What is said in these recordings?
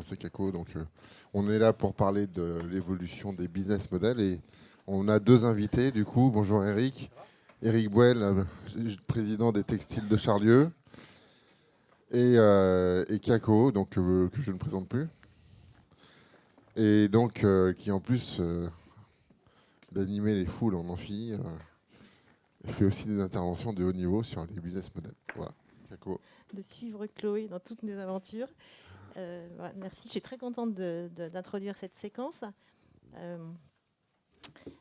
l'agence Ekako. Donc, on est là pour parler de l'évolution des business models et on a deux invités. Du coup, bonjour Eric. Eric Bouel, président des Textiles de Charlieu, et Kako, donc que je ne présente plus, et donc qui en plus d'animer les foules en amphi, fait aussi des interventions de haut niveau sur les business models. Voilà, Kako. De suivre Chloé dans toutes mes aventures. Merci, je suis très contente d'introduire cette séquence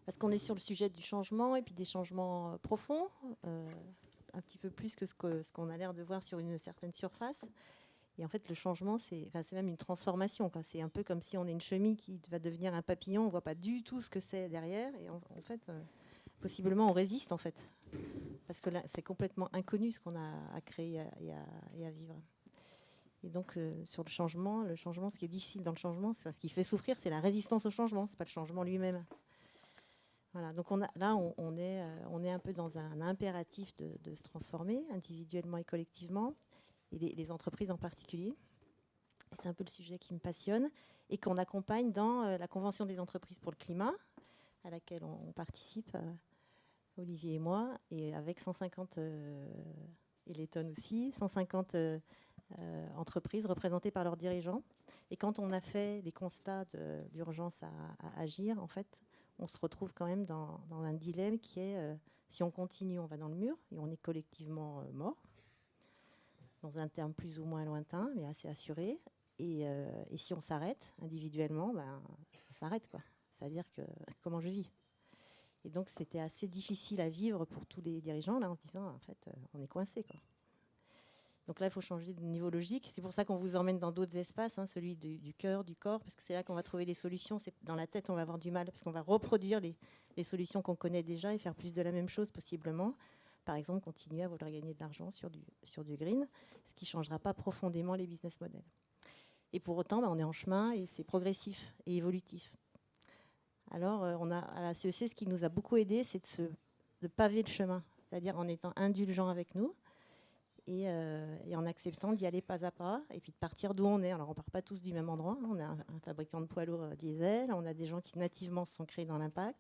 parce qu'on est sur le sujet du changement et puis des changements profonds, un petit peu plus que ce qu'on a l'air de voir sur une certaine surface. Et en fait, le changement, c'est même une transformation. C'est un peu comme si on est une chenille qui va devenir un papillon, on ne voit pas du tout ce que c'est derrière et en fait, possiblement, on résiste en fait. Parce que là, c'est complètement inconnu ce qu'on a à créer et à vivre. Et donc, sur le changement, ce qui est difficile dans le changement, ce qui fait souffrir, c'est la résistance au changement, ce n'est pas le changement lui-même. Voilà, donc on est un peu dans un impératif de se transformer individuellement et collectivement, et les entreprises en particulier. C'est un peu le sujet qui me passionne et qu'on accompagne dans la Convention des entreprises pour le climat, à laquelle on participe, Olivier et moi, et avec 150, et Letton aussi, 150 entreprises représentées par leurs dirigeants. Et quand on a fait les constats de l'urgence à agir, en fait, on se retrouve quand même dans un dilemme qui est si on continue, on va dans le mur et on est collectivement mort, dans un terme plus ou moins lointain, mais assez assuré. Et si on s'arrête individuellement, ça s'arrête, quoi. C'est-à-dire que comment je vis. Et donc c'était assez difficile à vivre pour tous les dirigeants, là, en se disant, en fait, on est coincé, quoi. Donc là, il faut changer de niveau logique. C'est pour ça qu'on vous emmène dans d'autres espaces, celui du cœur, du corps, parce que c'est là qu'on va trouver les solutions. C'est dans la tête, on va avoir du mal, parce qu'on va reproduire les solutions qu'on connaît déjà et faire plus de la même chose, possiblement. Par exemple, continuer à vouloir gagner de l'argent sur du green, ce qui ne changera pas profondément les business models. Et pour autant, on est en chemin et c'est progressif et évolutif. Alors, on a à la CEC, ce qui nous a beaucoup aidé, c'est de paver le chemin, c'est-à-dire en étant indulgent avec nous, et en acceptant d'y aller pas à pas et puis de partir d'où on est. Alors on ne part pas tous du même endroit. On a un fabricant de poids lourds diesel, on a des gens qui nativement se sont créés dans l'impact,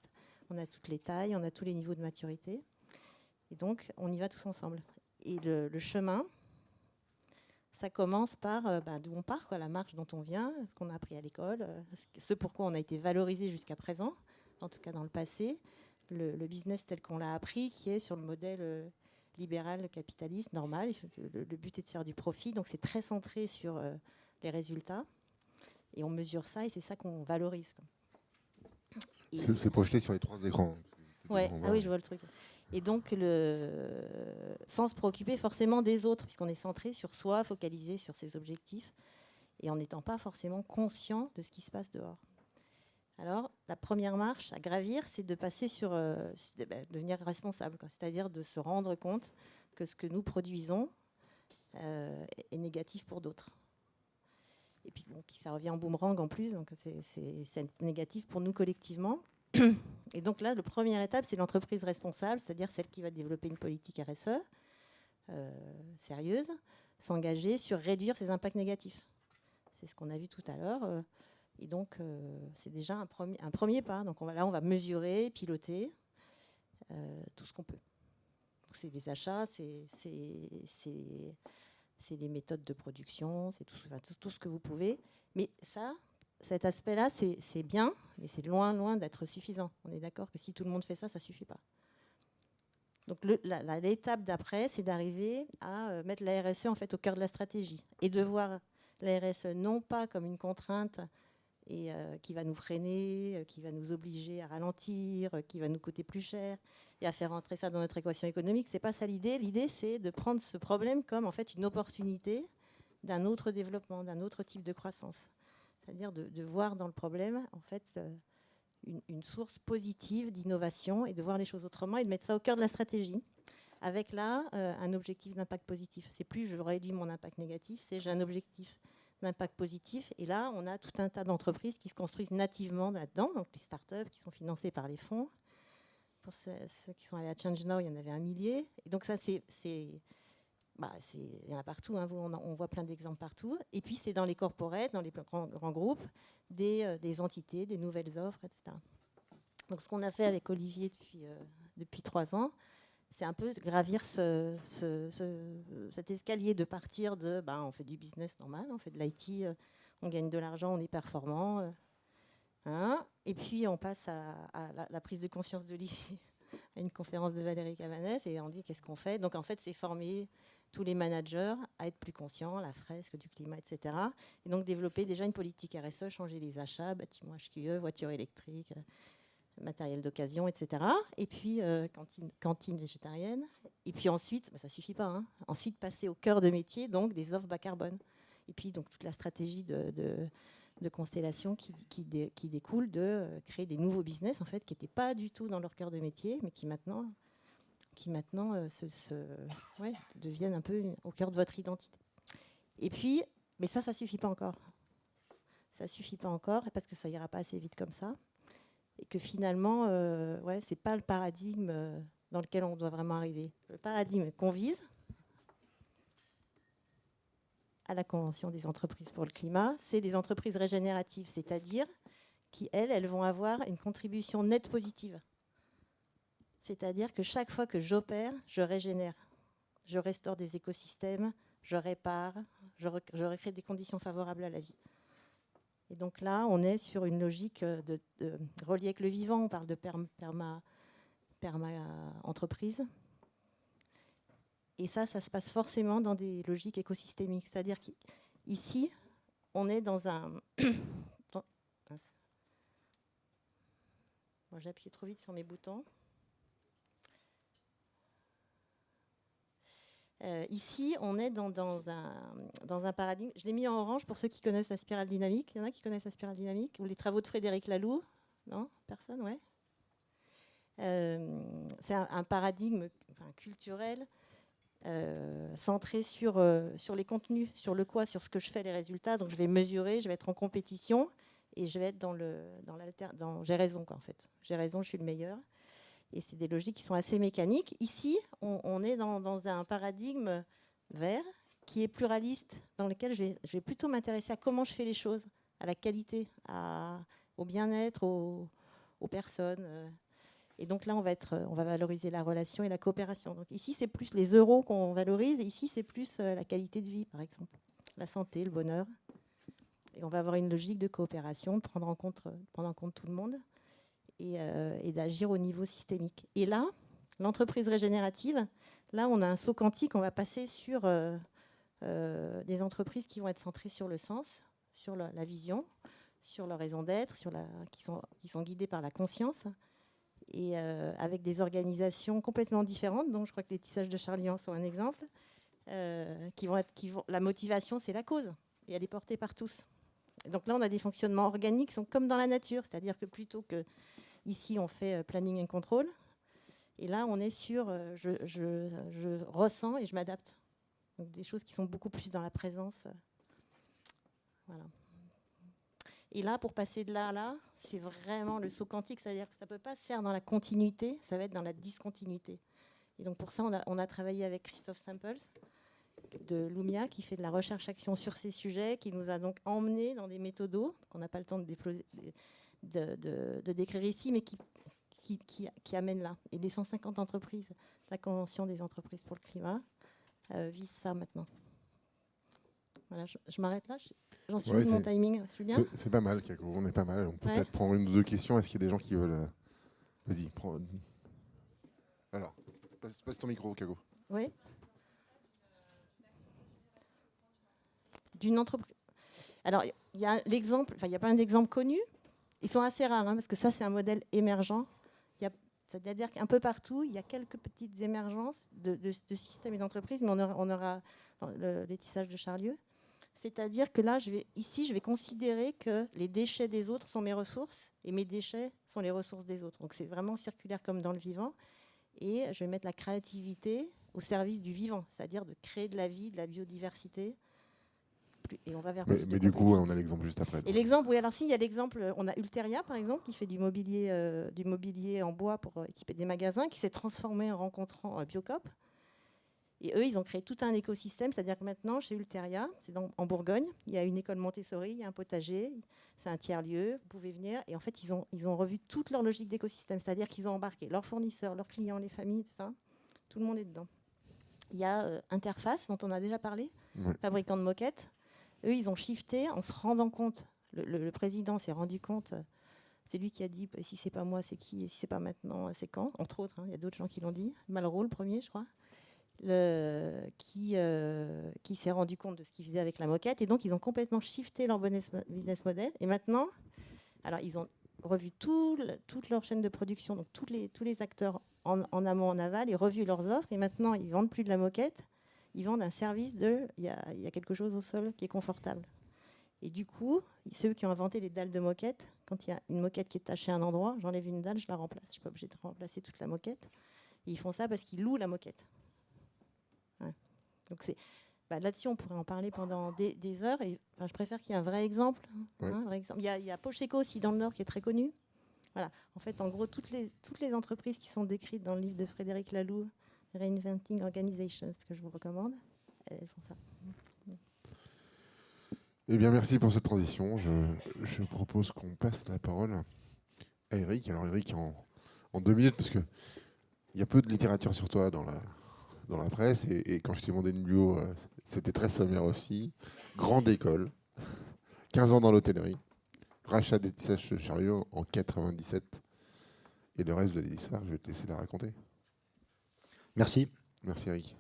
on a toutes les tailles, on a tous les niveaux de maturité. Et donc on y va tous ensemble. Et le chemin, ça commence par d'où on part, la marche dont on vient, ce qu'on a appris à l'école, ce pourquoi on a été valorisé jusqu'à présent, en tout cas dans le passé, le business tel qu'on l'a appris, qui est sur le modèle libéral, capitaliste, normal. Le but est de faire du profit, donc c'est très centré sur les résultats. Et on mesure ça, et c'est ça qu'on valorise. C'est projeté sur les 3 écrans. Ouais. Ah oui, je vois le truc. Et donc, sans se préoccuper forcément des autres, puisqu'on est centré sur soi, focalisé sur ses objectifs, et en n'étant pas forcément conscient de ce qui se passe dehors. Alors, la première marche à gravir, c'est de passer sur devenir responsable, c'est-à-dire de se rendre compte que ce que nous produisons est négatif pour d'autres. Et puis, ça revient en boomerang en plus, donc c'est négatif pour nous collectivement. Et donc là, la première étape, c'est l'entreprise responsable, c'est-à-dire celle qui va développer une politique RSE sérieuse, s'engager sur réduire ses impacts négatifs. C'est ce qu'on a vu tout à l'heure. Et donc, c'est déjà un premier pas. Donc on va mesurer, piloter tout ce qu'on peut. Donc, c'est les achats, c'est les méthodes de production, c'est tout ce que vous pouvez. Mais cet aspect-là, c'est bien, mais c'est loin d'être suffisant. On est d'accord que si tout le monde fait ça, ça ne suffit pas. Donc l'étape d'après, c'est d'arriver à mettre la RSE en fait, au cœur de la stratégie et de voir la RSE non pas comme une contrainte et qui va nous freiner, qui va nous obliger à ralentir, qui va nous coûter plus cher et à faire rentrer ça dans notre équation économique. C'est pas ça l'idée. L'idée, c'est de prendre ce problème comme en fait une opportunité d'un autre développement, d'un autre type de croissance. C'est-à-dire de voir dans le problème en fait une source positive d'innovation et de voir les choses autrement et de mettre ça au cœur de la stratégie. Avec là un objectif d'impact positif. C'est plus je réduis mon impact négatif, c'est j'ai un objectif d'impact positif. Et là, on a tout un tas d'entreprises qui se construisent nativement là-dedans, donc les startups qui sont financées par les fonds. Pour ceux qui sont allés à Change Now, il y en avait 1 millier. Et donc ça, c'est il y en a partout, hein, on voit plein d'exemples partout. Et puis, c'est dans les corporates, dans les grands groupes, des entités, des nouvelles offres, etc. Donc, ce qu'on a fait avec Olivier depuis 3 ans, c'est un peu gravir cet escalier de partir de, on fait du business normal, on fait de l'IT, on gagne de l'argent, on est performant. Et puis, on passe à la prise de conscience d'Olivier, à une conférence de Valérie Cavanès, et on dit qu'est-ce qu'on fait. Donc, en fait, c'est former tous les managers à être plus conscients, la fresque du climat, etc. Et donc, développer déjà une politique RSE, changer les achats, bâtiments HQE, voitures électriques, matériel d'occasion, etc. Et puis, cantine végétarienne. Et puis ensuite, ça ne suffit pas, hein. Ensuite, passer au cœur de métier, donc des offres bas carbone. Et puis, donc, toute la stratégie de constellation qui découle de créer des nouveaux business, en fait, qui n'étaient pas du tout dans leur cœur de métier, mais qui maintenant deviennent un peu au cœur de votre identité. Et puis, mais ça ne suffit pas encore. Ça ne suffit pas encore, parce que ça n'ira pas assez vite comme ça. Et que finalement, ce n'est pas le paradigme dans lequel on doit vraiment arriver. Le paradigme qu'on vise à la Convention des entreprises pour le climat, c'est les entreprises régénératives, c'est-à-dire qui, elles vont avoir une contribution nette positive. C'est-à-dire que chaque fois que j'opère, je régénère. Je restaure des écosystèmes, je répare, je recrée des conditions favorables à la vie. Et donc là, on est sur une logique de reliée avec le vivant. On parle de perma-entreprise. Et ça se passe forcément dans des logiques écosystémiques. C'est-à-dire qu'ici, on est dans un... Bon, j'ai appuyé trop vite sur mes boutons. Ici, on est dans un paradigme. Je l'ai mis en orange pour ceux qui connaissent la spirale dynamique. Il y en a qui connaissent la spirale dynamique? Ou les travaux de Frédéric Laloux? Non? Personne? Ouais. C'est un paradigme culturel centré sur les contenus, sur le quoi, sur ce que je fais, les résultats. Donc, je vais mesurer, je vais être en compétition et je vais être dans j'ai raison, quoi, en fait. J'ai raison, je suis le meilleur. Et c'est des logiques qui sont assez mécaniques. Ici, on est dans un paradigme vert qui est pluraliste, dans lequel je vais plutôt m'intéresser à comment je fais les choses, à la qualité, au bien-être, aux personnes. Et donc là, on va valoriser la relation et la coopération. Donc ici, c'est plus les euros qu'on valorise. Et ici, c'est plus la qualité de vie, par exemple, la santé, le bonheur. Et on va avoir une logique de coopération, de prendre en compte tout le monde. Et d'agir au niveau systémique. Et là, l'entreprise régénérative, là, on a un saut quantique, on va passer sur des entreprises qui vont être centrées sur le sens, sur la vision, sur leur raison d'être, qui sont guidées par la conscience, et avec des organisations complètement différentes, dont je crois que les tissages de Charlie en sont un exemple, la motivation, c'est la cause, et elle est portée par tous. Et donc là, on a des fonctionnements organiques qui sont comme dans la nature, c'est-à-dire que plutôt que ici, on fait planning and control. Et là, on est sur je ressens et je m'adapte. Donc, des choses qui sont beaucoup plus dans la présence. Voilà. Et là, pour passer de là à là, c'est vraiment le saut quantique. C'est-à-dire que ça ne peut pas se faire dans la continuité, ça va être dans la discontinuité. Et donc, pour ça, on a travaillé avec Christophe Samples de Lumia, qui fait de la recherche-action sur ces sujets, qui nous a donc emmenés dans des méthodos qu'on n'a pas le temps de décrire ici, mais qui amène là. Et les 150 entreprises, la Convention des entreprises pour le climat, vise ça maintenant. Voilà, je m'arrête là. J'en suis où de mon timing? Je suis bien? C'est pas mal, Kako. On est pas mal. On peut peut-être prendre une ou deux questions. Est-ce qu'il y a des gens qui veulent... Vas-y, prends... Alors, passe ton micro, Kako. Oui. D'une entreprise... Alors, il y a l'exemple... Enfin, il y a plein d'exemples connus. Ils sont assez rares, hein, parce que ça, c'est un modèle émergent. C'est-à-dire qu'un peu partout, il y a quelques petites émergences de systèmes et d'entreprises, mais on aura les tissages de Charlieu. C'est-à-dire que là, je vais considérer que les déchets des autres sont mes ressources et mes déchets sont les ressources des autres. Donc, c'est vraiment circulaire comme dans le vivant. Et je vais mettre la créativité au service du vivant, c'est-à-dire de créer de la vie, de la biodiversité. Et on va vers mais du coup, on a l'exemple juste après. Et l'exemple, oui, alors si, il y a l'exemple, on a Ulteria, par exemple, qui fait du mobilier en bois pour équiper des magasins, qui s'est transformé en rencontrant Biocop. Et eux, ils ont créé tout un écosystème, c'est-à-dire que maintenant, chez Ulteria, c'est en Bourgogne, il y a une école Montessori, il y a un potager, c'est un tiers-lieu, vous pouvez venir. Et en fait, ils ont revu toute leur logique d'écosystème, c'est-à-dire qu'ils ont embarqué leurs fournisseurs, leurs clients, les familles, tout ça. Tout le monde est dedans. Il y a Interface, dont on a déjà parlé, fabricant de moquettes. Eux, ils ont shifté en se rendant compte. Le président s'est rendu compte. C'est lui qui a dit si c'est pas moi, c'est qui, et si c'est pas maintenant, c'est quand. Entre autres, il y a d'autres gens qui l'ont dit. Malraux, le premier, je crois. Qui s'est rendu compte de ce qu'ils faisaient avec la moquette. Et donc, ils ont complètement shifté leur business model. Et maintenant, alors, ils ont revu toute leur chaîne de production, donc tous les acteurs en amont, en aval, et revu leurs offres. Et maintenant, ils ne vendent plus de la moquette. Ils vendent un service il y a quelque chose au sol qui est confortable. Et du coup, c'est eux qui ont inventé les dalles de moquette. Quand il y a une moquette qui est tachée à un endroit, j'enlève une dalle, je la remplace. Je ne suis pas obligée de remplacer toute la moquette. Et ils font ça parce qu'ils louent la moquette. Ouais. Donc là-dessus, on pourrait en parler pendant des heures. Et, je préfère qu'il y ait un vrai exemple. Un vrai exemple. Il y a Pocheco aussi dans le Nord qui est très connu. Voilà. En fait, en gros, toutes les entreprises qui sont décrites dans le livre de Frédéric Laloux, Reinventing Organizations, que je vous recommande, elles font ça. Eh bien, merci pour cette transition. Je propose qu'on passe la parole à Eric. Alors, Eric, en 2 minutes, parce qu'il y a peu de littérature sur toi dans la presse, et quand je t'ai demandé une bio, c'était très sommaire aussi. Grande école, 15 ans dans l'hôtellerie, rachat des tissages chez Chariot en 97, et le reste de l'histoire, je vais te laisser la raconter. Merci. Merci, Eric.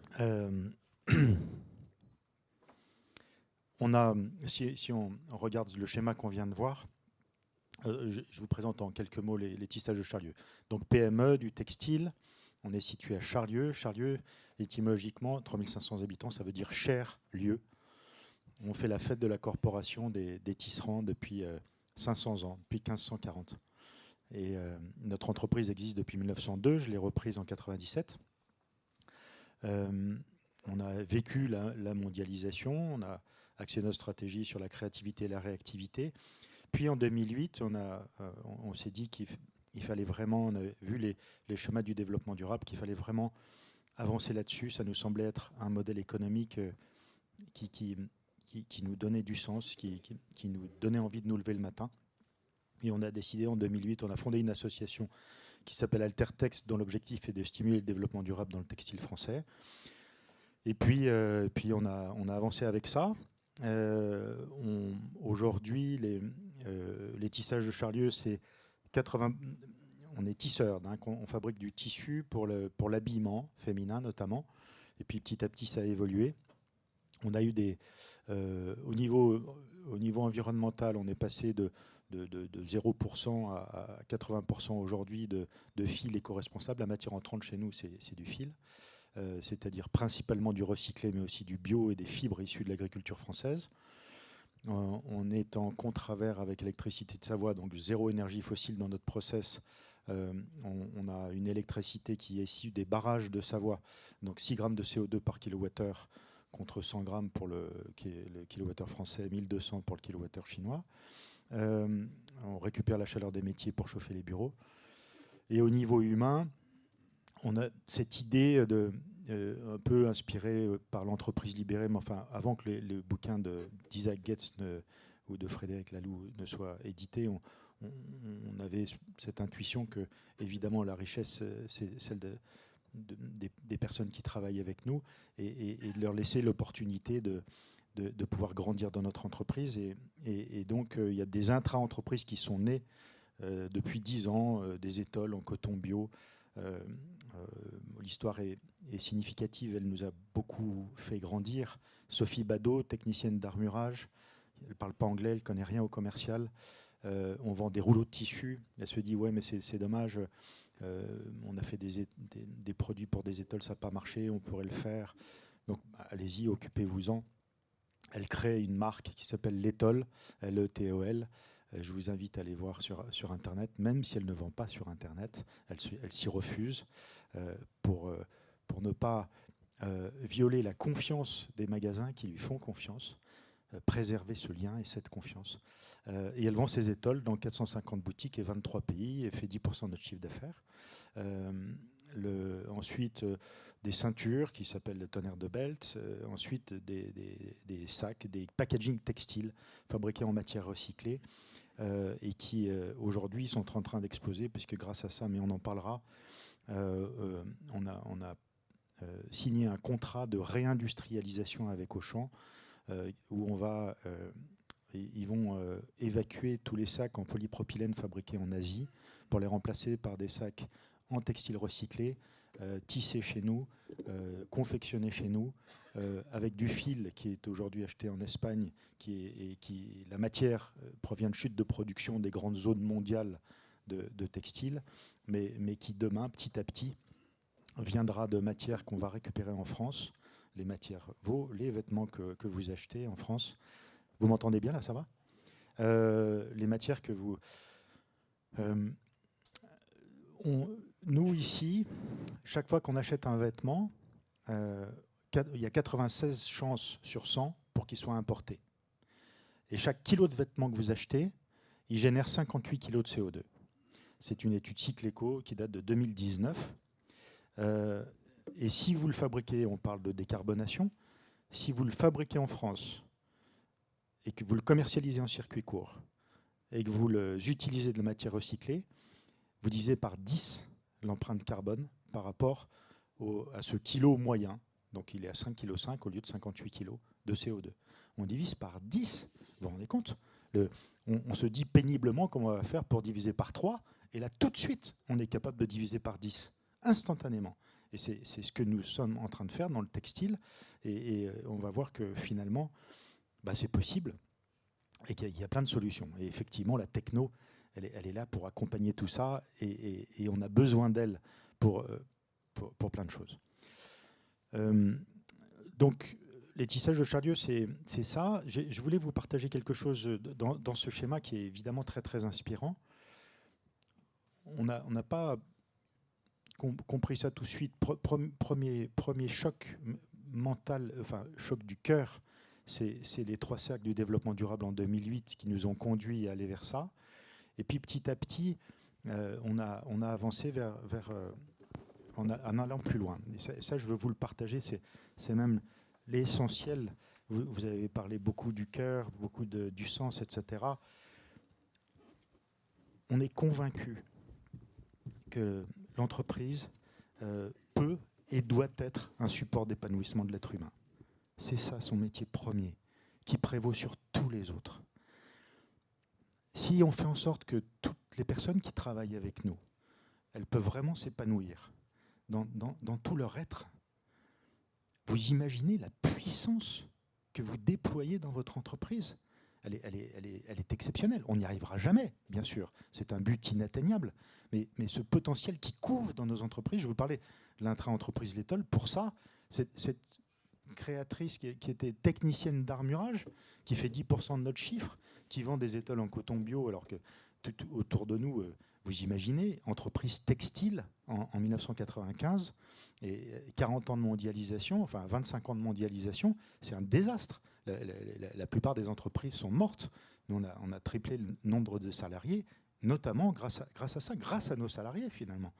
Si on regarde le schéma qu'on vient de voir, je vous présente en quelques mots les tissages de Charlieu. Donc PME, du textile, on est situé à Charlieu. Charlieu, étymologiquement, 3500 habitants, ça veut dire cher lieu. On fait la fête de la corporation des tisserands depuis 500 ans, depuis 1540. Et notre entreprise existe depuis 1902, je l'ai reprise en 97. On a vécu la mondialisation, on a axé notre stratégie sur la créativité et la réactivité. Puis en 2008, on s'est dit qu'il fallait vraiment, on a vu les chemins du développement durable, qu'il fallait vraiment avancer là-dessus. Ça nous semblait être un modèle économique qui nous donnait du sens, qui nous donnait envie de nous lever le matin. Et on a décidé en 2008, on a fondé une association qui s'appelle Altertex, dont l'objectif est de stimuler le développement durable dans le textile français. Et puis on a avancé avec ça. Aujourd'hui, les tissages de Charlieu, c'est 80. On est tisseur, hein, on fabrique du tissu pour l'habillement féminin notamment. Et puis petit à petit, ça a évolué. On a eu au niveau environnemental, on est passé de 0% à 80% aujourd'hui de fil éco-responsable. La matière entrante chez nous, c'est du fil. C'est-à-dire principalement du recyclé, mais aussi du bio et des fibres issues de l'agriculture française. On est en contre-avers avec Électricité de Savoie, donc zéro énergie fossile dans notre process. On a une électricité qui est issue des barrages de Savoie, donc 6 grammes de CO2 par kilowattheure contre 100 grammes pour le kilowattheure français, 1200 pour le kilowattheure chinois. On récupère la chaleur des métiers pour chauffer les bureaux. Et au niveau humain, on a cette idée un peu inspirée par l'entreprise libérée, mais enfin, avant que le bouquin d'Isaac Getz ou de Frédéric Laloux ne soit édité, on avait cette intuition que, évidemment, la richesse, c'est celle des personnes qui travaillent avec nous et de leur laisser l'opportunité de pouvoir grandir dans notre entreprise. Et donc, il y a des intra-entreprises qui sont nées depuis 10 ans, des étoiles en coton bio. L'histoire est significative, elle nous a beaucoup fait grandir. Sophie Badeau, technicienne d'armurage, elle ne parle pas anglais, elle ne connaît rien au commercial. On vend des rouleaux de tissu. Elle se dit, ouais, mais c'est dommage, on a fait des produits pour des étoiles, ça n'a pas marché, on pourrait le faire. Donc allez-y, occupez-vous-en. Elle crée une marque qui s'appelle l'Étole, L-E-T-O-L. Je vous invite à aller voir sur Internet, même si elle ne vend pas sur Internet. Elle s'y refuse pour ne pas violer la confiance des magasins qui lui font confiance, préserver ce lien et cette confiance. Et elle vend ses étoiles dans 450 boutiques et 23 pays et fait 10% de notre chiffre d'affaires. ensuite des ceintures qui s'appellent le tonnerre de belt, ensuite des sacs, des packaging textiles fabriqués en matière recyclée et qui aujourd'hui sont en train d'exploser puisque grâce à ça, mais on en parlera, on a signé un contrat de réindustrialisation avec Auchan où ils vont évacuer tous les sacs en polypropylène fabriqués en Asie pour les remplacer par des sacs en textile recyclé, tissés chez nous, confectionnés chez nous, avec du fil qui est aujourd'hui acheté en Espagne, la matière provient de chutes de production des grandes zones mondiales de textile, mais qui demain, petit à petit, viendra de matières qu'on va récupérer en France, les matières les vêtements que vous achetez en France. Vous m'entendez bien là, ça va les matières que vous... nous, ici, chaque fois qu'on achète un vêtement, il y a 96 chances sur 100 pour qu'il soit importé. Et chaque kilo de vêtement que vous achetez, il génère 58 kilos de CO2. C'est une étude Cycleco qui date de 2019. Et si vous le fabriquez, on parle de décarbonation, si vous le fabriquez en France et que vous le commercialisez en circuit court et que vous utilisez de la matière recyclée, vous divisez par 10 l'empreinte carbone par rapport à ce kilo moyen. Donc il est à 5,5 kg au lieu de 58 kg de CO2. On divise par 10. Vous vous rendez compte ? On se dit péniblement comment on va faire pour diviser par 3. Et là, tout de suite, on est capable de diviser par 10, instantanément. Et c'est ce que nous sommes en train de faire dans le textile. Et on va voir que finalement, c'est possible et qu'il y a plein de solutions. Et effectivement, la techno, elle est là pour accompagner tout ça et on a besoin d'elle pour plein de choses. Donc, les tissages de Charlieu, c'est ça. Je voulais vous partager quelque chose dans ce schéma qui est évidemment très, très inspirant. On n'a pas compris ça tout de suite. Premier choc mental, enfin choc du cœur, c'est les 3 cercles du développement durable en 2008 qui nous ont conduits à aller vers ça. Et puis petit à petit, on a avancé en allant plus loin. Et ça, je veux vous le partager, c'est même l'essentiel. Vous avez parlé beaucoup du cœur, beaucoup du sens, etc. On est convaincu que l'entreprise peut et doit être un support d'épanouissement de l'être humain. C'est ça son métier premier, qui prévaut sur tous les autres. Si on fait en sorte que toutes les personnes qui travaillent avec nous, elles peuvent vraiment s'épanouir dans tout leur être, vous imaginez la puissance que vous déployez dans votre entreprise. Elle est exceptionnelle. On n'y arrivera jamais, bien sûr. C'est un but inatteignable. Mais ce potentiel qui couvre dans nos entreprises, je vous parlais de l'intra-entreprise L'Étole, pour ça, cette créatrice qui était technicienne d'armurage, qui fait 10% de notre chiffre, qui vend des étoiles en coton bio, alors que tout autour de nous, vous imaginez, entreprise textile en 1995, et 40 ans de mondialisation, enfin 25 ans de mondialisation, c'est un désastre. La plupart des entreprises sont mortes. Nous, on a triplé le nombre de salariés, notamment grâce à ça, grâce à nos salariés, finalement.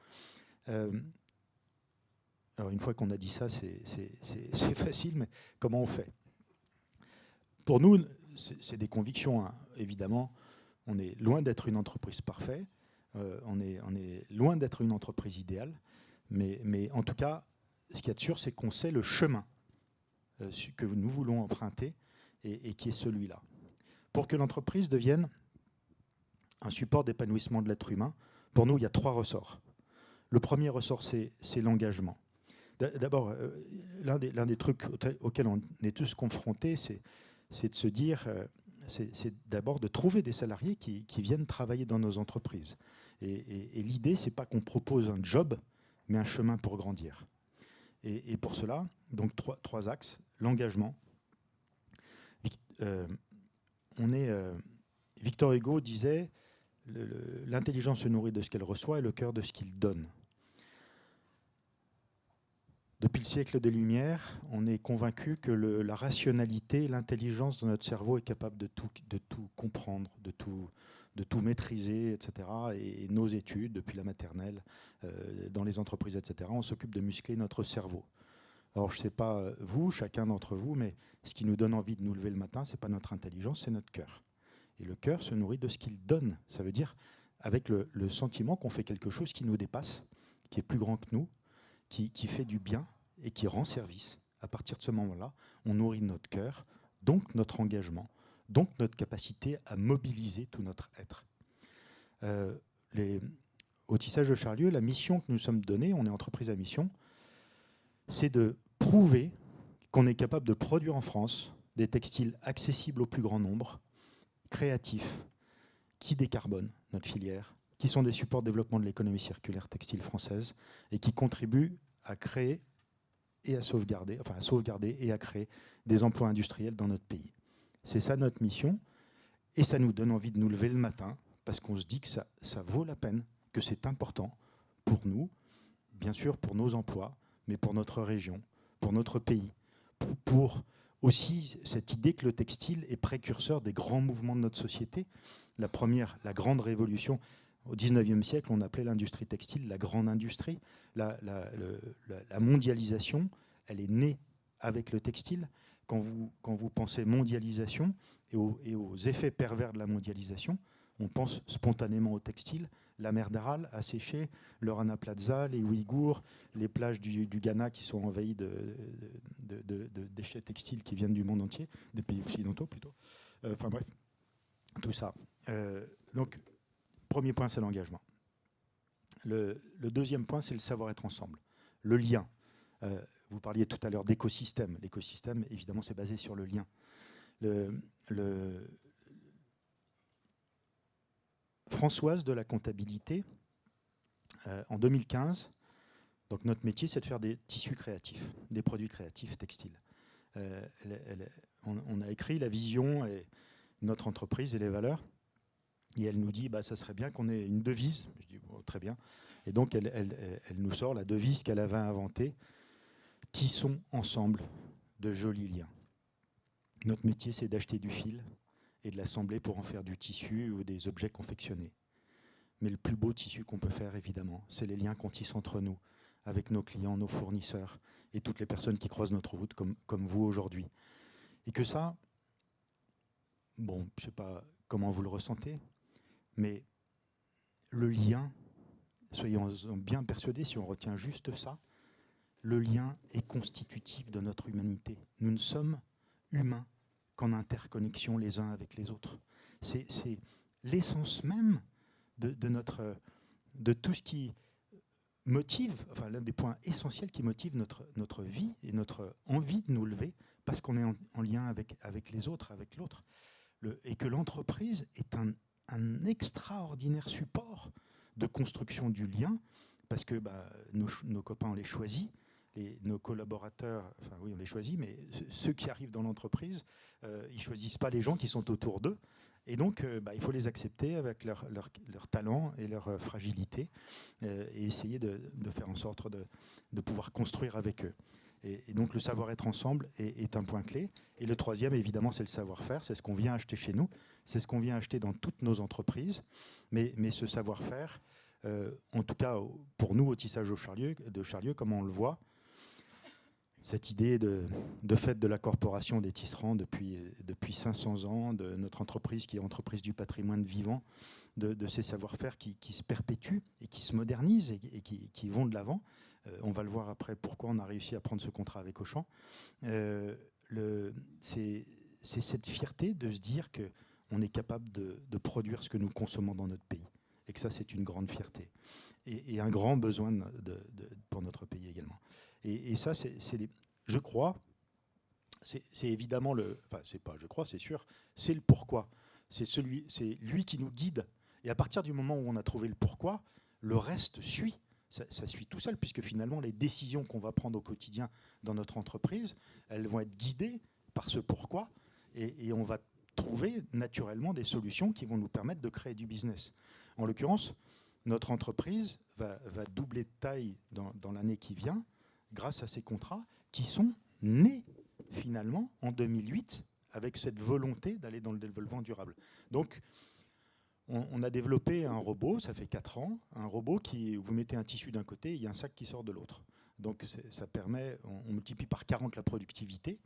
Alors, une fois qu'on a dit ça, c'est facile, mais comment on fait ? Pour nous, c'est des convictions, hein. Évidemment, on est loin d'être une entreprise parfaite, on est loin d'être une entreprise idéale, mais en tout cas, ce qu'il y a de sûr, c'est qu'on sait le chemin que nous voulons emprunter et qui est celui-là. Pour que l'entreprise devienne un support d'épanouissement de l'être humain, pour nous, il y a 3 ressorts. Le premier ressort, c'est l'engagement. D'abord, l'un des trucs auxquels on est tous confrontés, c'est de se dire, c'est d'abord de trouver des salariés qui viennent travailler dans nos entreprises. Et l'idée, c'est pas qu'on propose un job, mais un chemin pour grandir. Et pour cela, donc 3 axes. L'engagement. Victor Hugo disait l'intelligence se nourrit de ce qu'elle reçoit et le cœur de ce qu'il donne. Depuis le siècle des Lumières, on est convaincu que la rationalité, l'intelligence de notre cerveau est capable de tout comprendre, de de tout maîtriser, etc. Et nos études, depuis la maternelle, dans les entreprises, etc., on s'occupe de muscler notre cerveau. Alors, je ne sais pas vous, chacun d'entre vous, mais ce qui nous donne envie de nous lever le matin, ce n'est pas notre intelligence, c'est notre cœur. Et le cœur se nourrit de ce qu'il donne. Ça veut dire avec le sentiment qu'on fait quelque chose qui nous dépasse, qui est plus grand que nous, qui fait du bien et qui rend service. À partir de ce moment-là, on nourrit notre cœur, donc notre engagement, donc notre capacité à mobiliser tout notre être. Au Tissage de Charlieu, la mission que nous sommes donnée, on est entreprise à mission, c'est de prouver qu'on est capable de produire en France des textiles accessibles au plus grand nombre, créatifs, qui décarbonent notre filière, qui sont des supports de développement de l'économie circulaire textile française et qui contribuent à créer et à sauvegarder et à créer des emplois industriels dans notre pays. C'est ça notre mission et ça nous donne envie de nous lever le matin parce qu'on se dit que ça vaut la peine, que c'est important pour nous, bien sûr pour nos emplois, mais pour notre région, pour notre pays, pour aussi cette idée que le textile est précurseur des grands mouvements de notre société. La première, la grande révolution, au XIXe siècle, on appelait l'industrie textile la grande industrie. La mondialisation, elle est née avec le textile. Quand vous pensez mondialisation et aux effets pervers de la mondialisation, on pense spontanément au textile. La mer d'Aral a séché, le Rana Plaza, les Ouïghours, les plages du Ghana qui sont envahies de déchets textiles qui viennent du monde entier, des pays occidentaux plutôt. Enfin bref, tout ça. Donc, premier point, c'est l'engagement. Le deuxième point, c'est le savoir-être ensemble, le lien. Vous parliez tout à l'heure d'écosystème. L'écosystème, évidemment, c'est basé sur le lien. Françoise de la comptabilité, en 2015, donc notre métier, c'est de faire des tissus créatifs, des produits créatifs textiles. On a écrit la vision et notre entreprise et les valeurs. Et elle nous dit, ça serait bien qu'on ait une devise. Je dis, très bien. Et donc, elle nous sort la devise qu'elle avait inventée. Tissons ensemble de jolis liens. Notre métier, c'est d'acheter du fil et de l'assembler pour en faire du tissu ou des objets confectionnés. Mais le plus beau tissu qu'on peut faire, évidemment, c'est les liens qu'on tisse entre nous, avec nos clients, nos fournisseurs et toutes les personnes qui croisent notre route, comme vous aujourd'hui. Et que ça, je ne sais pas comment vous le ressentez, mais le lien, soyons bien persuadés, si on retient juste ça, le lien est constitutif de notre humanité. Nous ne sommes humains qu'en interconnexion les uns avec les autres. C'est l'essence même de tout ce qui motive, enfin l'un des points essentiels qui motive notre vie et notre envie de nous lever, parce qu'on est en lien avec les autres, avec l'autre. Et que l'entreprise est un extraordinaire support de construction du lien, parce que nos copains, on les choisit, nos collaborateurs, enfin oui, on les choisit, mais ceux qui arrivent dans l'entreprise, ils ne choisissent pas les gens qui sont autour d'eux. Et donc, il faut les accepter avec leur talent et leur fragilité et essayer de faire en sorte de pouvoir construire avec eux. Et donc, le savoir-être ensemble est un point clé. Et le troisième, évidemment, c'est le savoir-faire. C'est ce qu'on vient acheter chez nous. C'est ce qu'on vient acheter dans toutes nos entreprises. Mais ce savoir-faire, en tout cas, pour nous, au Tissage de Charlieu, comme on le voit, cette idée de fait de la corporation des tisserands depuis 500 ans, de notre entreprise qui est entreprise du patrimoine vivant, de ces savoir-faire qui se perpétuent et qui se modernisent et qui vont de l'avant. On va le voir après pourquoi on a réussi à prendre ce contrat avec Auchan. C'est cette fierté de se dire qu'on est capable de produire ce que nous consommons dans notre pays. Et que ça, c'est une grande fierté. Et un grand besoin pour notre pays également. Et ça, je crois, c'est évidemment c'est sûr, c'est le pourquoi. C'est lui qui nous guide. Et à partir du moment où on a trouvé le pourquoi, le reste suit. Ça suit tout seul, puisque finalement, les décisions qu'on va prendre au quotidien dans notre entreprise, elles vont être guidées par ce pourquoi. Et on va trouver naturellement des solutions qui vont nous permettre de créer du business. En l'occurrence, notre entreprise va doubler de taille dans l'année qui vient grâce à ces contrats qui sont nés finalement en 2008 avec cette volonté d'aller dans le développement durable. Donc, on a développé un robot, ça fait 4 ans, un robot qui, vous mettez un tissu d'un côté, il y a un sac qui sort de l'autre. Donc ça permet, on multiplie par 40 la productivité.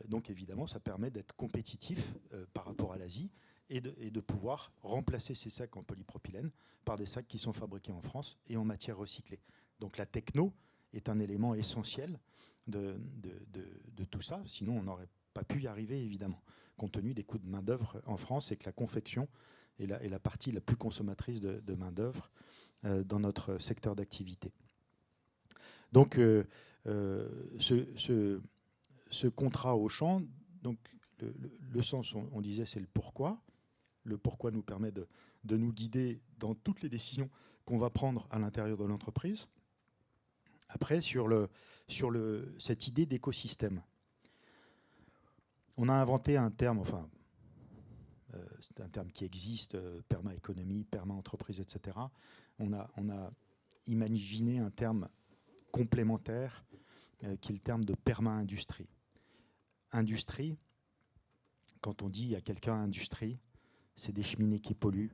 Donc évidemment, ça permet d'être compétitif par rapport à l'Asie et de pouvoir remplacer ces sacs en polypropylène par des sacs qui sont fabriqués en France et en matière recyclée. Donc la techno est un élément essentiel de tout ça, sinon on n'aurait pas pu y arriver évidemment, compte tenu des coûts de main-d'œuvre en France et que la confection est la partie la plus consommatrice de main-d'œuvre dans notre secteur d'activité. Donc ce contrat Auchan, donc le sens, on disait, c'est le pourquoi. Le pourquoi nous permet de nous guider dans toutes les décisions qu'on va prendre à l'intérieur de l'entreprise. Après, sur cette idée d'écosystème, on a inventé un terme, enfin, c'est un terme qui existe, perma-économie, perma-entreprise, etc. On a imaginé un terme complémentaire qui est le terme de perma-industrie. Industrie, quand on dit à quelqu'un industrie, c'est des cheminées qui polluent,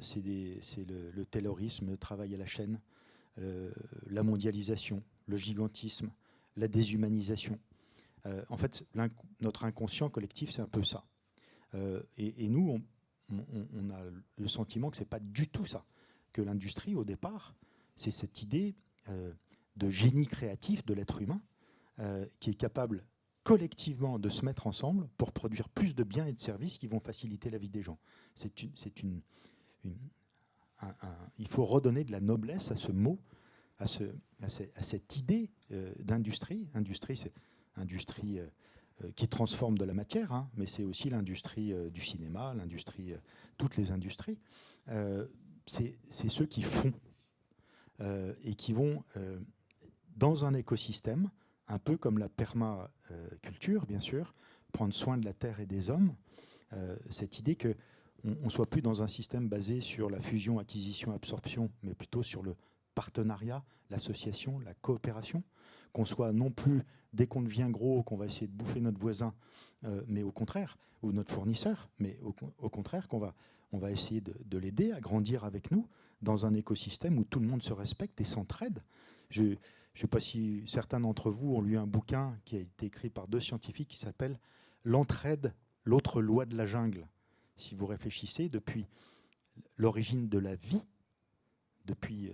c'est le taylorisme, le travail à la chaîne, la mondialisation, le gigantisme, la déshumanisation. En fait, notre inconscient collectif, c'est un peu ça. Et nous, on a le sentiment que ce n'est pas du tout ça. Que l'industrie, au départ, c'est cette idée de génie créatif de l'être humain qui est capable collectivement de se mettre ensemble pour produire plus de biens et de services qui vont faciliter la vie des gens. Il faut redonner de la noblesse à ce mot, à cette idée d'industrie. Industrie, c'est industrie qui transforme de la matière, hein, mais c'est aussi l'industrie du cinéma, l'industrie, toutes les industries. C'est ceux qui font et qui vont dans un écosystème, un peu comme la permaculture, bien sûr, prendre soin de la terre et des hommes. Cette idée qu'on ne soit plus dans un système basé sur la fusion, acquisition, absorption, mais plutôt sur le partenariat, l'association, la coopération, qu'on soit non plus, dès qu'on devient gros, qu'on va essayer de bouffer notre voisin, mais au contraire, ou notre fournisseur, mais au contraire, on va essayer de l'aider à grandir avec nous dans un écosystème où tout le monde se respecte et s'entraide. Je ne sais pas si certains d'entre vous ont lu un bouquin qui a été écrit par 2 scientifiques qui s'appelle « L'entraide, l'autre loi de la jungle ». Si vous réfléchissez, depuis l'origine de la vie, depuis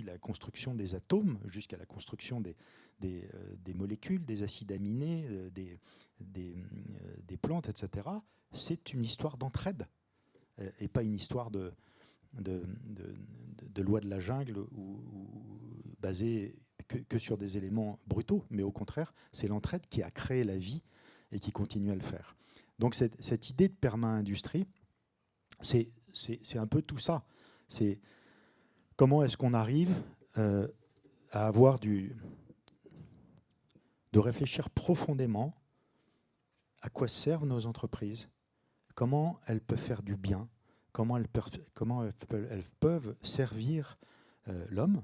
la construction des atomes jusqu'à la construction des molécules, des acides aminés, des plantes, etc., c'est une histoire d'entraide et pas une histoire de loi de la jungle ou basée que sur des éléments brutaux, mais au contraire, c'est l'entraide qui a créé la vie et qui continue à le faire. Donc cette idée de perma-industrie, c'est un peu tout ça. C'est comment est-ce qu'on arrive à avoir de réfléchir profondément à quoi servent nos entreprises, comment elles peuvent faire du bien, comment elles peuvent servir l'homme,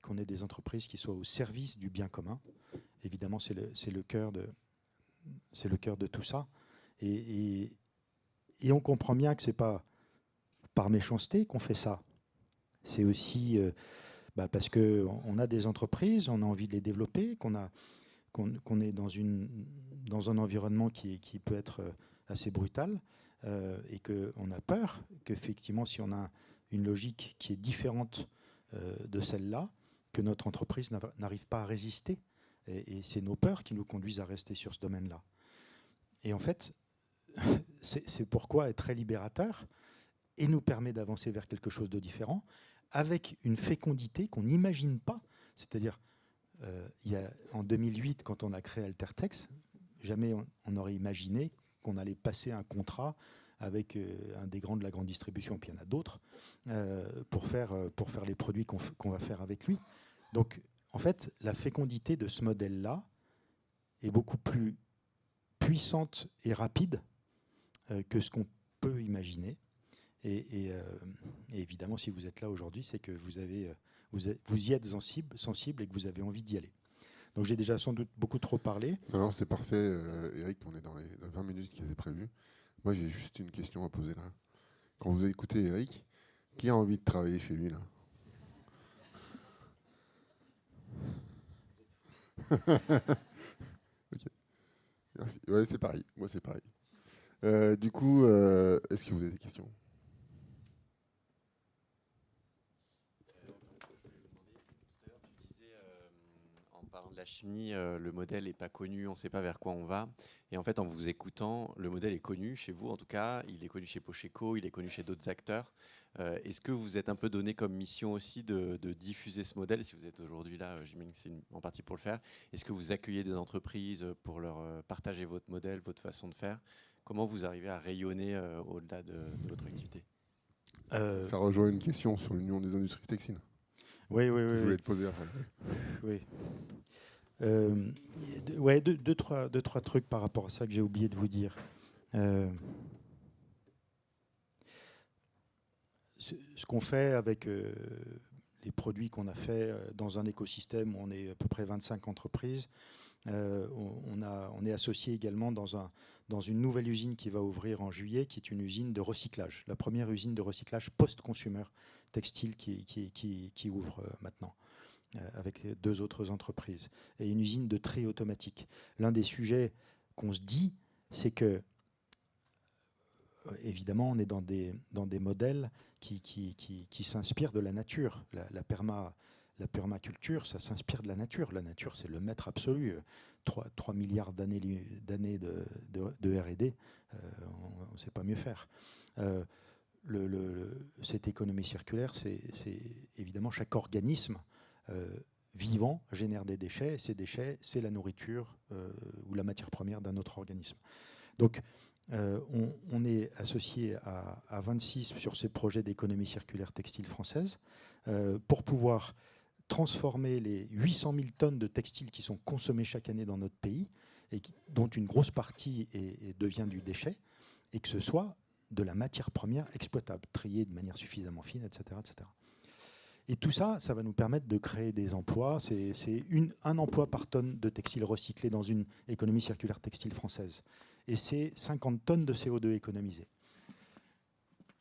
qu'on ait des entreprises qui soient au service du bien commun. Évidemment, c'est le cœur de tout ça. Et on comprend bien que ce n'est pas par méchanceté qu'on fait ça. C'est aussi parce qu'on a des entreprises, on a envie de les développer, qu'on est dans un environnement qui peut être assez brutal et qu'on a peur qu'effectivement, si on a une logique qui est différente de celle-là, que notre entreprise n'arrive pas à résister. Et c'est nos peurs qui nous conduisent à rester sur ce domaine-là. Et en fait, c'est pourquoi est très libérateur et nous permet d'avancer vers quelque chose de différent, avec une fécondité qu'on n'imagine pas. C'est-à-dire, en 2008, quand on a créé Altertex, jamais on aurait imaginé qu'on allait passer un contrat avec un des grands de la grande distribution, puis il y en a d'autres, pour faire les produits qu'on va faire avec lui. Donc, en fait, la fécondité de ce modèle-là est beaucoup plus puissante et rapide que ce qu'on peut imaginer. Et évidemment, si vous êtes là aujourd'hui, c'est que vous y êtes sensible et que vous avez envie d'y aller. Donc j'ai déjà sans doute beaucoup trop parlé. Non, c'est parfait, Eric, on est dans les 20 minutes qui étaient prévues. Moi, j'ai juste une question à poser là. Quand vous écoutez Eric, qui a envie de travailler chez lui là? Ok, merci. Ouais, c'est pareil. Moi, c'est pareil. Du coup, est-ce que vous avez des questions? En parlant de la chimie, le modèle n'est pas connu, on ne sait pas vers quoi on va. Et en fait, en vous écoutant, le modèle est connu chez vous, en tout cas. Il est connu chez Pocheco, il est connu chez d'autres acteurs. Est-ce que vous êtes un peu donné comme mission aussi de diffuser ce modèle? Si vous êtes aujourd'hui là, j'imagine que c'est en partie pour le faire. Est-ce que vous accueillez des entreprises pour leur partager votre modèle, votre façon de faire? Comment vous arrivez à rayonner au-delà de votre activité? Ça rejoint une question sur l'Union des industries textiles Oui, que je voulais te poser après. oui. Deux, trois trucs par rapport à ça que j'ai oublié de vous dire. Ce qu'on fait avec les produits qu'on a fait dans un écosystème où on est à peu près 25 entreprises, on est associé également dans une nouvelle usine qui va ouvrir en juillet, qui est une usine de recyclage, la première usine de recyclage post-consumer textile qui ouvre maintenant, avec 2 autres entreprises, et une usine de tri automatique. L'un des sujets qu'on se dit, c'est que, évidemment, on est dans des modèles qui s'inspirent de la nature. La permaculture, ça s'inspire de la nature. La nature, c'est le maître absolu. 3 milliards d'années de R&D, on ne sait pas mieux faire. Cette économie circulaire, c'est évidemment chaque organisme vivant génère des déchets. Ces déchets, c'est la nourriture ou la matière première d'un autre organisme. Donc, on est associé à 26 sur ces projets d'économie circulaire textile française pour pouvoir transformer les 800 000 tonnes de textiles qui sont consommés chaque année dans notre pays, et dont une grosse partie devient du déchet, et que ce soit de la matière première exploitable, triée de manière suffisamment fine, etc. etc. Et tout ça, ça va nous permettre de créer des emplois. C'est un emploi par tonne de textile recyclé dans une économie circulaire textile française. Et c'est 50 tonnes de CO2 économisées.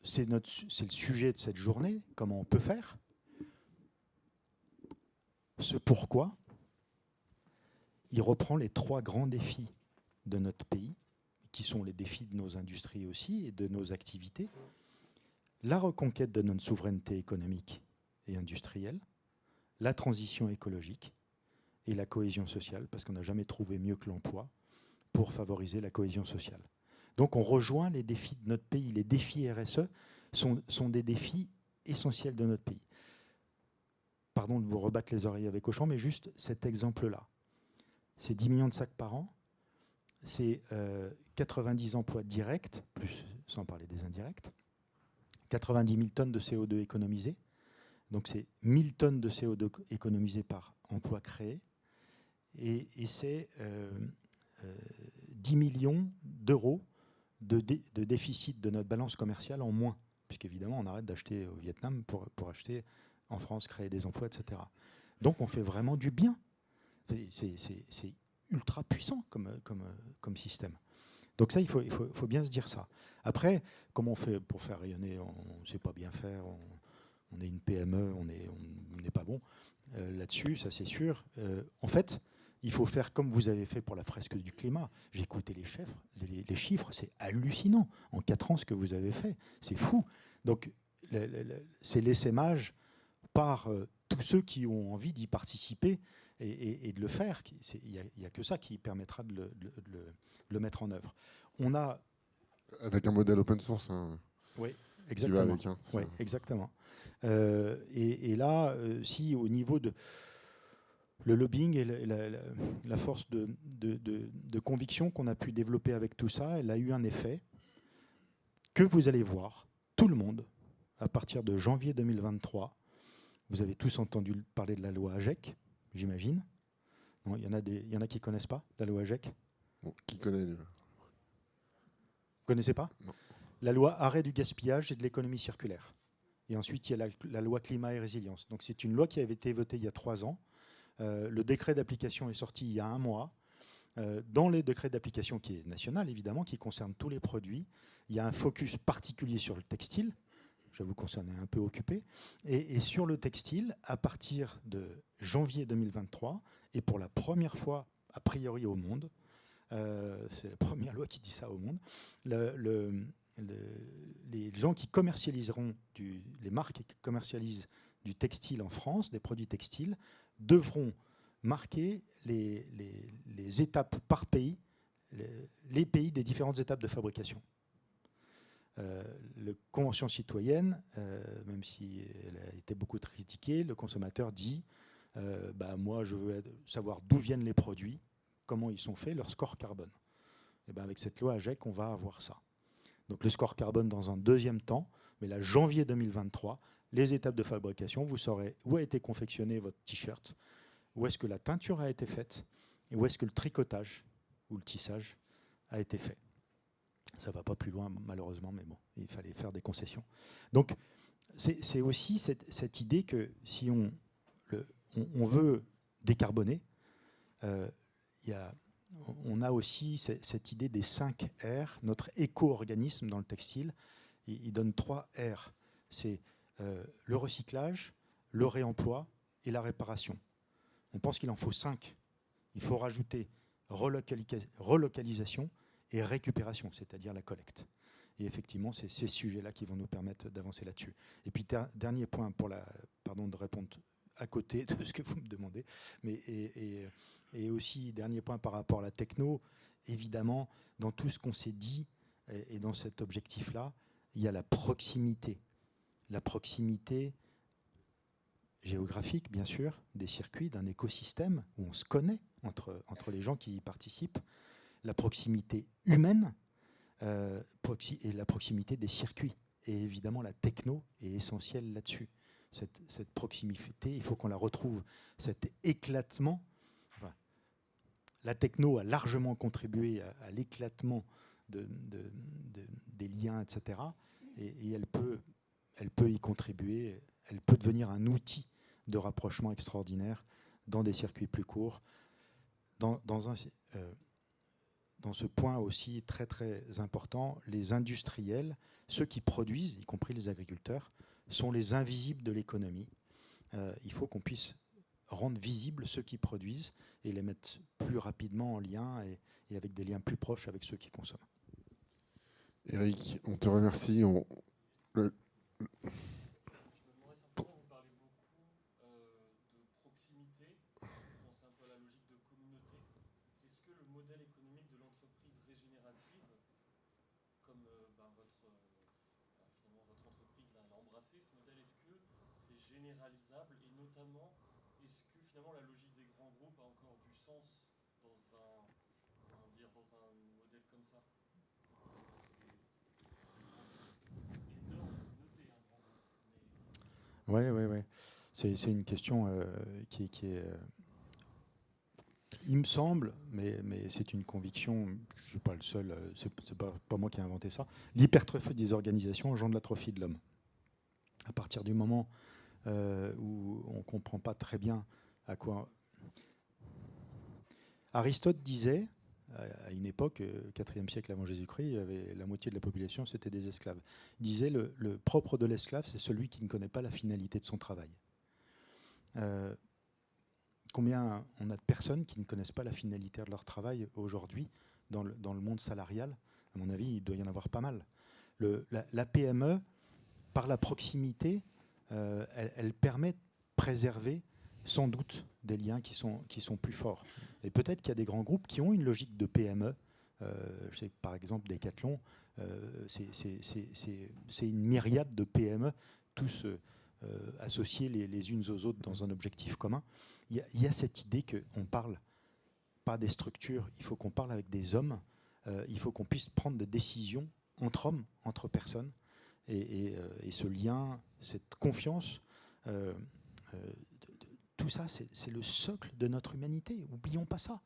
C'est le sujet de cette journée, comment on peut faire. Ce pourquoi, il reprend les 3 grands défis de notre pays, qui sont les défis de nos industries aussi et de nos activités. La reconquête de notre souveraineté économique et industrielle, la transition écologique et la cohésion sociale, parce qu'on n'a jamais trouvé mieux que l'emploi pour favoriser la cohésion sociale. Donc on rejoint les défis de notre pays. Les défis RSE sont des défis essentiels de notre pays. Pardon de vous rebattre les oreilles avec Auchan, mais juste cet exemple-là. C'est 10 millions de sacs par an, c'est 90 emplois directs, plus sans parler des indirects, 90 000 tonnes de CO2 économisées, donc c'est 1000 tonnes de CO2 économisées par emploi créé, et c'est 10 millions d'euros de déficit de notre balance commerciale en moins, puisqu'évidemment on arrête d'acheter au Vietnam pour acheter en France, créer des emplois, etc. Donc on fait vraiment du bien. C'est ultra puissant comme système. Donc ça, il faut bien se dire ça. Après, comment on fait pour faire rayonner? On ne sait pas bien faire, on est une PME, on n'est pas bon là-dessus, ça c'est sûr. En fait, il faut faire comme vous avez fait pour la fresque du climat. J'ai écouté les chiffres, c'est hallucinant. En 4 ans, ce que vous avez fait, c'est fou. Donc, c'est l'essaimage par tous ceux qui ont envie d'y participer et de le faire. Il n'y a que ça qui permettra de le mettre en œuvre. On a... Avec un modèle open source. Hein, oui, exactement. Qui va avec, hein, oui, exactement. Et là, si au niveau de le lobbying et la force de conviction qu'on a pu développer avec tout ça, elle a eu un effet que vous allez voir, tout le monde, à partir de janvier 2023. Vous avez tous entendu parler de la loi AGEC, j'imagine. Il y en a qui ne connaissent pas la loi AGEC. Bon, qui connaît? Vous connaissez pas? Non. La loi Arrêt du gaspillage et de l'économie circulaire. Et ensuite, il y a la loi Climat et Résilience. Donc c'est une loi qui avait été votée il y a 3 ans. Le décret d'application est sorti il y a 1 mois. Dans les décrets d'application qui est national, évidemment, qui concerne tous les produits, il y a un focus particulier sur le textile. J'avoue qu'on s'en est un peu occupé. Et sur le textile, à partir de janvier 2023, et pour la première fois, a priori au monde, c'est la première loi qui dit ça au monde, les gens qui commercialiseront, les marques qui commercialisent du textile en France, des produits textiles, devront marquer les étapes par pays, les pays des différentes étapes de fabrication. La Convention citoyenne, même si elle a été beaucoup critiquée, le consommateur dit moi je veux savoir d'où viennent les produits, comment ils sont faits, leur score carbone. Et avec cette loi AGEC, on va avoir ça. Donc le score carbone dans un deuxième temps, mais là, janvier 2023, les étapes de fabrication, vous saurez où a été confectionné votre t-shirt, où est-ce que la teinture a été faite, et où est-ce que le tricotage ou le tissage a été fait. Ça ne va pas plus loin, malheureusement, mais bon, il fallait faire des concessions. Donc, c'est aussi cette idée que si on veut décarboner, on a aussi cette idée des 5 R. Notre éco-organisme dans le textile, il donne 3 R. C'est le recyclage, le réemploi et la réparation. On pense qu'il en faut 5. Il faut rajouter relocalisation et récupération, c'est-à-dire la collecte. Et effectivement, c'est ces sujets-là qui vont nous permettre d'avancer là-dessus. Et puis, dernier point, pardon de répondre à côté de ce que vous me demandez, mais et aussi, dernier point par rapport à la techno, évidemment, dans tout ce qu'on s'est dit, et dans cet objectif-là, il y a la proximité. La proximité géographique, bien sûr, des circuits, d'un écosystème où on se connaît entre les gens qui y participent, la proximité humaine et la proximité des circuits. Et évidemment, la techno est essentielle là-dessus. Cette proximité, il faut qu'on la retrouve. Cet éclatement, la techno a largement contribué à l'éclatement des liens, etc. Et elle peut y contribuer, elle peut devenir un outil de rapprochement extraordinaire dans des circuits plus courts. Dans ce point aussi très très important, les industriels, ceux qui produisent, y compris les agriculteurs, sont les invisibles de l'économie. Il faut qu'on puisse rendre visibles ceux qui produisent et les mettre plus rapidement en lien et avec des liens plus proches avec ceux qui consomment. Eric, on te remercie. Généralisable et notamment est-ce que finalement la logique des grands groupes a encore du sens dans un modèle comme ça? C'est énorme de noter un grand groupe. Oui. C'est une question qui est il me semble, mais c'est une conviction, je ne suis pas le seul, c'est pas moi qui ai inventé ça, l'hypertrophie des organisations engendre l'atrophie de l'homme. À partir du moment où on ne comprend pas très bien à quoi... Aristote disait, à une époque, 4e siècle avant Jésus-Christ, la moitié de la population, c'était des esclaves. Il disait, le propre de l'esclave, c'est celui qui ne connaît pas la finalité de son travail. Combien on a de personnes qui ne connaissent pas la finalité de leur travail aujourd'hui dans le monde salarial? À mon avis, il doit y en avoir pas mal. La PME, par la proximité, elle permet de préserver sans doute des liens qui sont plus forts. Et peut-être qu'il y a des grands groupes qui ont une logique de PME. Je sais, par exemple, Decathlon, c'est une myriade de PME, tous associés les unes aux autres dans un objectif commun. Il y a cette idée qu'on parle pas des structures, il faut qu'on parle avec des hommes, il faut qu'on puisse prendre des décisions entre hommes, entre personnes. Et ce lien, cette confiance, tout ça, c'est le socle de notre humanité. N'oublions pas ça.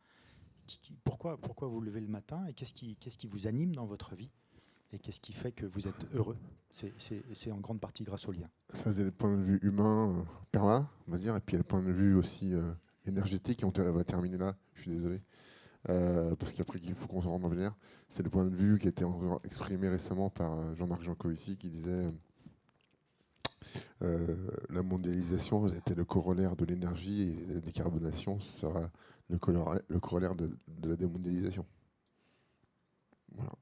Pourquoi vous levez le matin et qu'est-ce qui vous anime dans votre vie? Et qu'est-ce qui fait que vous êtes heureux? C'est en grande partie grâce au lien. Ça, c'est le point de vue humain, perma, on va dire, et puis il y a le point de vue aussi énergétique. On va terminer là, je suis désolé. parce qu'après il faut qu'on se rende en vénère. C'est le point de vue qui a été exprimé récemment par Jean-Marc Jancovici qui disait la mondialisation était le corollaire de l'énergie et la décarbonation sera le corollaire de la démondialisation. Voilà.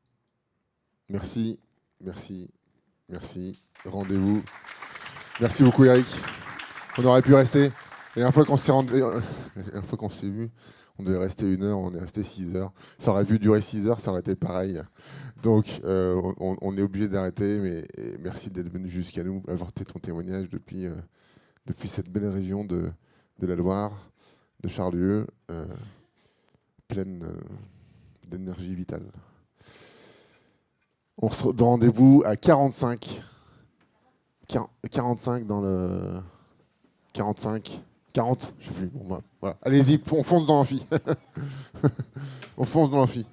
Merci, merci, merci. Rendez-vous. Merci beaucoup Eric. On aurait pu rester. La dernière fois qu'on s'est vu, on devait rester 1 heure, on est resté 6 heures. Ça aurait pu durer 6 heures, ça aurait été pareil. Donc on est obligé d'arrêter, mais merci d'être venu jusqu'à nous, apporter ton témoignage depuis cette belle région de la Loire, de Charlieu, pleine d'énergie vitale. On se donne rendez-vous à 45 dans le 40, je sais plus. Bon, voilà. Allez-y, on fonce dans l'amphi. On fonce dans l'amphi.